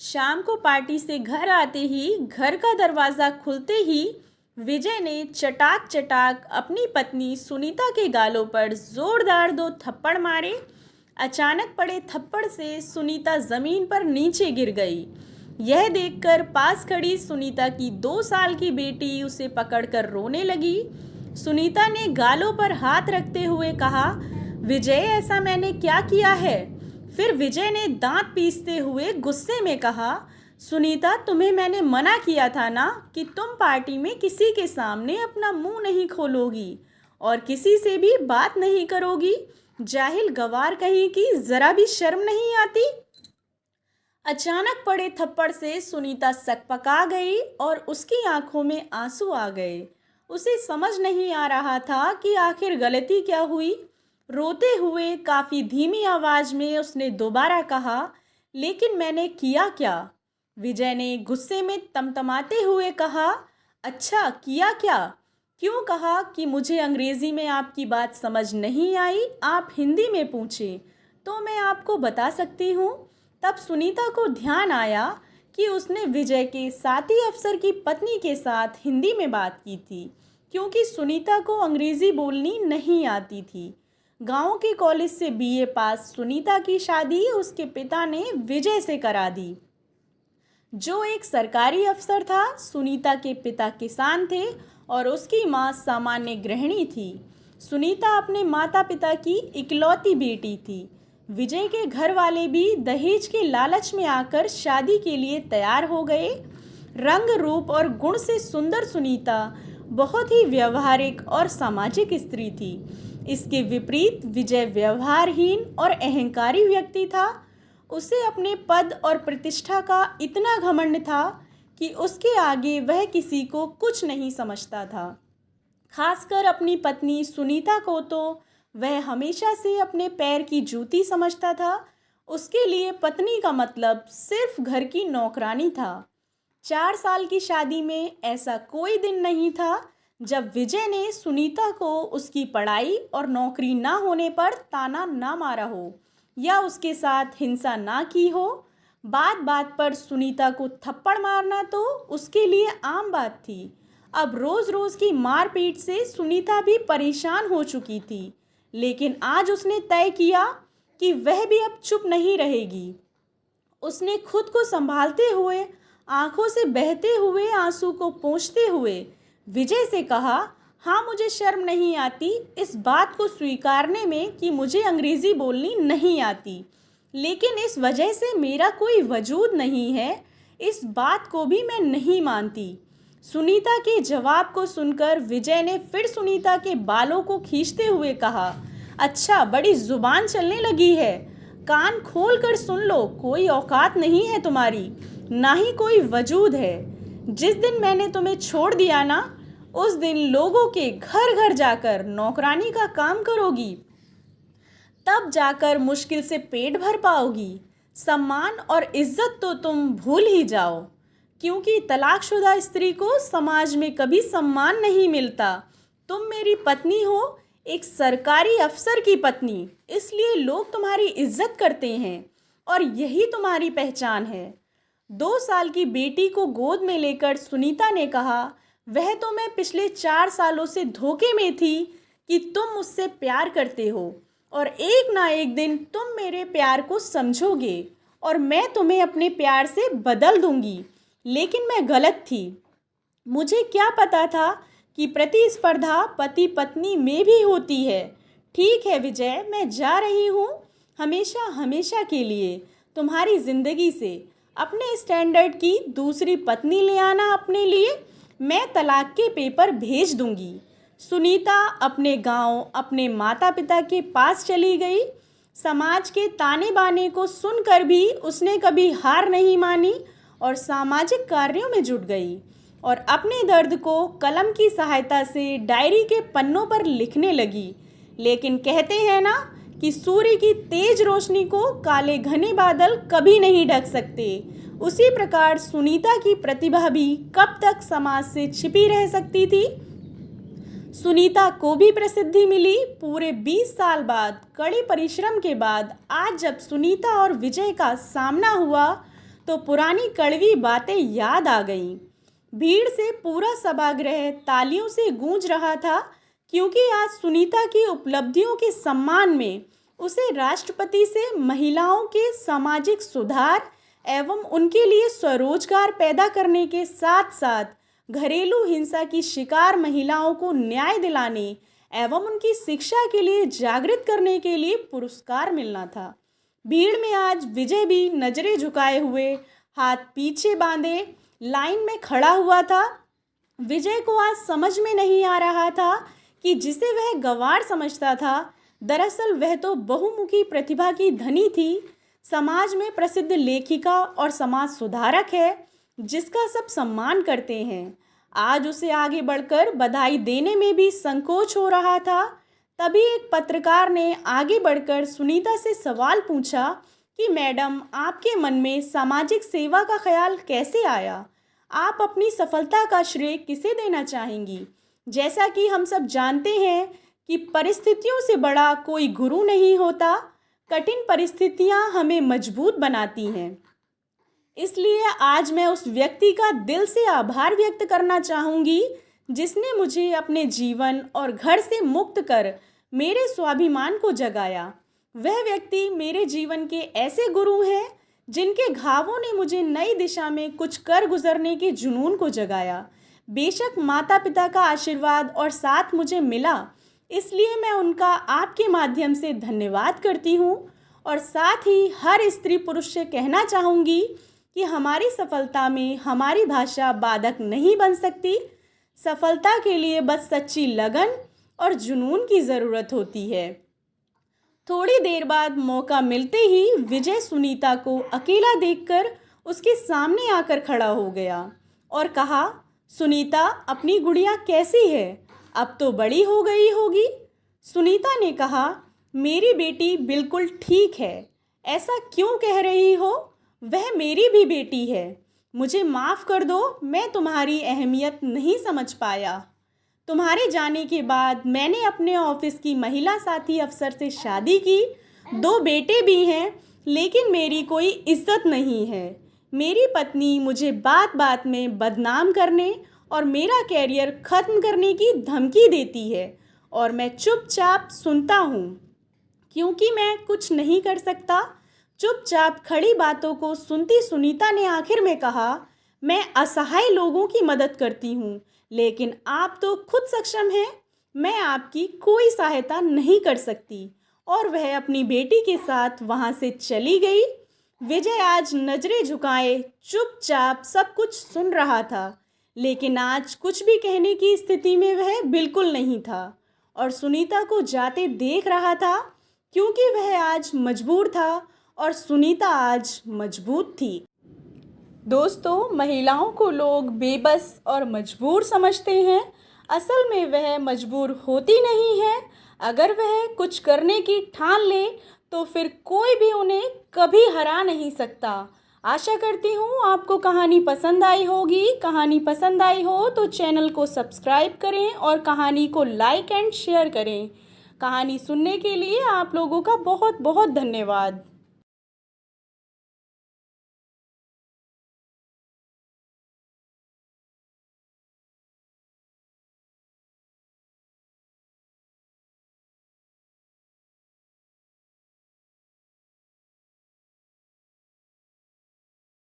शाम को पार्टी से घर आते ही घर का दरवाज़ा खुलते ही विजय ने चटाक चटाक अपनी पत्नी सुनीता के गालों पर जोरदार दो थप्पड़ मारे। अचानक पड़े थप्पड़ से सुनीता ज़मीन पर नीचे गिर गई। यह देखकर पास खड़ी सुनीता की 2 साल की बेटी उसे पकड़कर रोने लगी। सुनीता ने गालों पर हाथ रखते हुए कहा, विजय, ऐसा मैंने क्या किया है? फिर विजय ने दांत पीसते हुए गुस्से में कहा, सुनीता, तुम्हें मैंने मना किया था ना कि तुम पार्टी में किसी के सामने अपना मुंह नहीं खोलोगी और किसी से भी बात नहीं करोगी। जाहिल गवार कहीं की, जरा भी शर्म नहीं आती? अचानक पड़े थप्पड़ से सुनीता सकपका गई और उसकी आंखों में आंसू आ गए। उसे समझ नहीं आ रहा था कि आखिर गलती क्या हुई। रोते हुए काफ़ी धीमी आवाज़ में उसने दोबारा कहा, लेकिन मैंने किया क्या? विजय ने गुस्से में तमतमाते हुए कहा, अच्छा किया क्या? क्यों कहा कि मुझे अंग्रेज़ी में आपकी बात समझ नहीं आई, आप हिंदी में पूछें तो मैं आपको बता सकती हूँ। तब सुनीता को ध्यान आया कि उसने विजय के साथी अफसर की पत्नी के साथ हिंदी में बात की थी, क्योंकि सुनीता को अंग्रेज़ी बोलनी नहीं आती थी। गांव के कॉलेज से बीए पास सुनीता की शादी उसके पिता ने विजय से करा दी, जो एक सरकारी अफसर था। सुनीता के पिता किसान थे और उसकी मां सामान्य गृहिणी थी। सुनीता अपने माता पिता की इकलौती बेटी थी। विजय के घर वाले भी दहेज के लालच में आकर शादी के लिए तैयार हो गए। रंग, रूप और गुण से सुंदर सुनीता बहुत ही व्यवहारिक और सामाजिक स्त्री थी। इसके विपरीत विजय व्यवहारहीन और अहंकारी व्यक्ति था। उसे अपने पद और प्रतिष्ठा का इतना घमंड था कि उसके आगे वह किसी को कुछ नहीं समझता था। खासकर अपनी पत्नी सुनीता को तो वह हमेशा से अपने पैर की जूती समझता था। उसके लिए पत्नी का मतलब सिर्फ घर की नौकरानी था। 4 साल की शादी में ऐसा कोई दिन नहीं था जब विजय ने सुनीता को उसकी पढ़ाई और नौकरी ना होने पर ताना ना मारा हो या उसके साथ हिंसा ना की हो। बात बात पर सुनीता को थप्पड़ मारना तो उसके लिए आम बात थी। अब रोज़ रोज़ की मारपीट से सुनीता भी परेशान हो चुकी थी, लेकिन आज उसने तय किया कि वह भी अब चुप नहीं रहेगी। उसने खुद को संभालते हुए, आंखों से बहते हुए आंसू को पोंछते हुए विजय से कहा, हाँ, मुझे शर्म नहीं आती इस बात को स्वीकारने में कि मुझे अंग्रेज़ी बोलनी नहीं आती, लेकिन इस वजह से मेरा कोई वजूद नहीं है, इस बात को भी मैं नहीं मानती। सुनीता के जवाब को सुनकर विजय ने फिर सुनीता के बालों को खींचते हुए कहा, अच्छा, बड़ी जुबान चलने लगी है। कान खोल कर सुन लो, कोई औकात नहीं है तुम्हारी, ना ही कोई वजूद है। जिस दिन मैंने तुम्हें छोड़ दिया ना, उस दिन लोगों के घर घर जाकर नौकरानी का काम करोगी। तब जाकर मुश्किल से पेट भर पाओगी। सम्मान और इज्जत तो तुम भूल ही जाओ, क्योंकि तलाकशुदा स्त्री को समाज में कभी सम्मान नहीं मिलता। तुम मेरी पत्नी हो, एक सरकारी अफसर की पत्नी, इसलिए लोग तुम्हारी इज्जत करते हैं और यही तुम्हारी पहचान है। 2 साल की बेटी को गोद में लेकर सुनीता ने कहा, वह तो मैं पिछले 4 सालों से धोखे में थी कि तुम मुझसे प्यार करते हो और एक ना एक दिन तुम मेरे प्यार को समझोगे और मैं तुम्हें अपने प्यार से बदल दूंगी। लेकिन मैं गलत थी। मुझे क्या पता था कि प्रतिस्पर्धा पति पत्नी में भी होती है। ठीक है विजय, मैं जा रही हूँ, हमेशा हमेशा के लिए तुम्हारी ज़िंदगी से। अपने स्टैंडर्ड की दूसरी पत्नी ले आना अपने लिए, मैं तलाक के पेपर भेज दूंगी। सुनीता अपने गांव, अपने माता पिता के पास चली गई। समाज के ताने बाने को सुनकर भी उसने कभी हार नहीं मानी और सामाजिक कार्यों में जुट गई और अपने दर्द को कलम की सहायता से डायरी के पन्नों पर लिखने लगी। लेकिन कहते हैं ना कि सूर्य की तेज रोशनी को काले घने बादल कभी नहीं ढक सकते। उसी प्रकार सुनीता की प्रतिभा भी कब तक समाज से छिपी रह सकती थी। सुनीता को भी प्रसिद्धि मिली। पूरे 20 साल बाद, कड़े परिश्रम के बाद, आज जब सुनीता और विजय का सामना हुआ तो पुरानी कड़वी बातें याद आ गईं। भीड़ से पूरा सभागृह तालियों से गूंज रहा था, क्योंकि आज सुनीता की उपलब्धियों के सम्मान में उसे राष्ट्रपति से महिलाओं के सामाजिक सुधार एवं उनके लिए स्वरोजगार पैदा करने के साथ साथ घरेलू हिंसा की शिकार महिलाओं को न्याय दिलाने एवं उनकी शिक्षा के लिए जागृत करने के लिए पुरस्कार मिलना था। भीड़ में आज विजय भी नजरें झुकाए हुए, हाथ पीछे बांधे लाइन में खड़ा हुआ था। विजय को आज समझ में नहीं आ रहा था कि जिसे वह गंवार समझता था, दरअसल वह तो बहुमुखी प्रतिभा की धनी थी, समाज में प्रसिद्ध लेखिका और समाज सुधारक है, जिसका सब सम्मान करते हैं। आज उसे आगे बढ़कर बधाई देने में भी संकोच हो रहा था। तभी एक पत्रकार ने आगे बढ़कर सुनीता से सवाल पूछा कि मैडम, आपके मन में सामाजिक सेवा का ख्याल कैसे आया? आप अपनी सफलता का श्रेय किसे देना चाहेंगी? जैसा कि हम सब जानते हैं कि परिस्थितियों से बड़ा कोई गुरु नहीं होता। कठिन परिस्थितियां हमें मजबूत बनाती हैं। इसलिए आज मैं उस व्यक्ति का दिल से आभार व्यक्त करना चाहूँगी जिसने मुझे अपने जीवन और घर से मुक्त कर मेरे स्वाभिमान को जगाया। वह व्यक्ति मेरे जीवन के ऐसे गुरु हैं जिनके घावों ने मुझे नई दिशा में कुछ कर गुजरने के जुनून को जगाया। बेशक माता पिता का आशीर्वाद और साथ मुझे मिला, इसलिए मैं उनका आपके माध्यम से धन्यवाद करती हूँ और साथ ही हर स्त्री पुरुष से कहना चाहूँगी कि हमारी सफलता में हमारी भाषा बाधक नहीं बन सकती। सफलता के लिए बस सच्ची लगन और जुनून की ज़रूरत होती है। थोड़ी देर बाद मौका मिलते ही विजय सुनीता को अकेला देखकर उसके सामने आकर खड़ा हो गया और कहा, सुनीता, अपनी गुड़िया कैसी है? अब तो बड़ी हो गई होगी। सुनीता ने कहा, मेरी बेटी बिल्कुल ठीक है। ऐसा क्यों कह रही हो? वह मेरी भी बेटी है। मुझे माफ़ कर दो, मैं तुम्हारी अहमियत नहीं समझ पाया। तुम्हारे जाने के बाद मैंने अपने ऑफिस की महिला साथी अफसर से शादी की, 2 बेटे भी हैं, लेकिन मेरी कोई इज्जत नहीं है। मेरी पत्नी मुझे बात बात में बदनाम करने और मेरा कैरियर ख़त्म करने की धमकी देती है और मैं चुपचाप सुनता हूँ, क्योंकि मैं कुछ नहीं कर सकता। चुपचाप खड़ी बातों को सुनती सुनीता ने आखिर में कहा, मैं असहाय लोगों की मदद करती हूँ, लेकिन आप तो खुद सक्षम हैं। मैं आपकी कोई सहायता नहीं कर सकती। और वह अपनी बेटी के साथ वहाँ से चली गई। विजय आज नजरें झुकाए चुपचाप सब कुछ सुन रहा था, लेकिन आज कुछ भी कहने की स्थिति में वह बिल्कुल नहीं था और सुनीता को जाते देख रहा था, क्योंकि वह आज मजबूर था और सुनीता आज मजबूत थी। दोस्तों, महिलाओं को लोग बेबस और मजबूर समझते हैं। असल में वह मजबूर होती नहीं है। अगर वह कुछ करने की ठान ले तो फिर कोई भी उन्हें कभी हरा नहीं सकता। आशा करती हूँ आपको कहानी पसंद आई होगी। कहानी पसंद आई हो तो चैनल को सब्सक्राइब करें और कहानी को लाइक एंड शेयर करें। कहानी सुनने के लिए आप लोगों का बहुत बहुत धन्यवाद।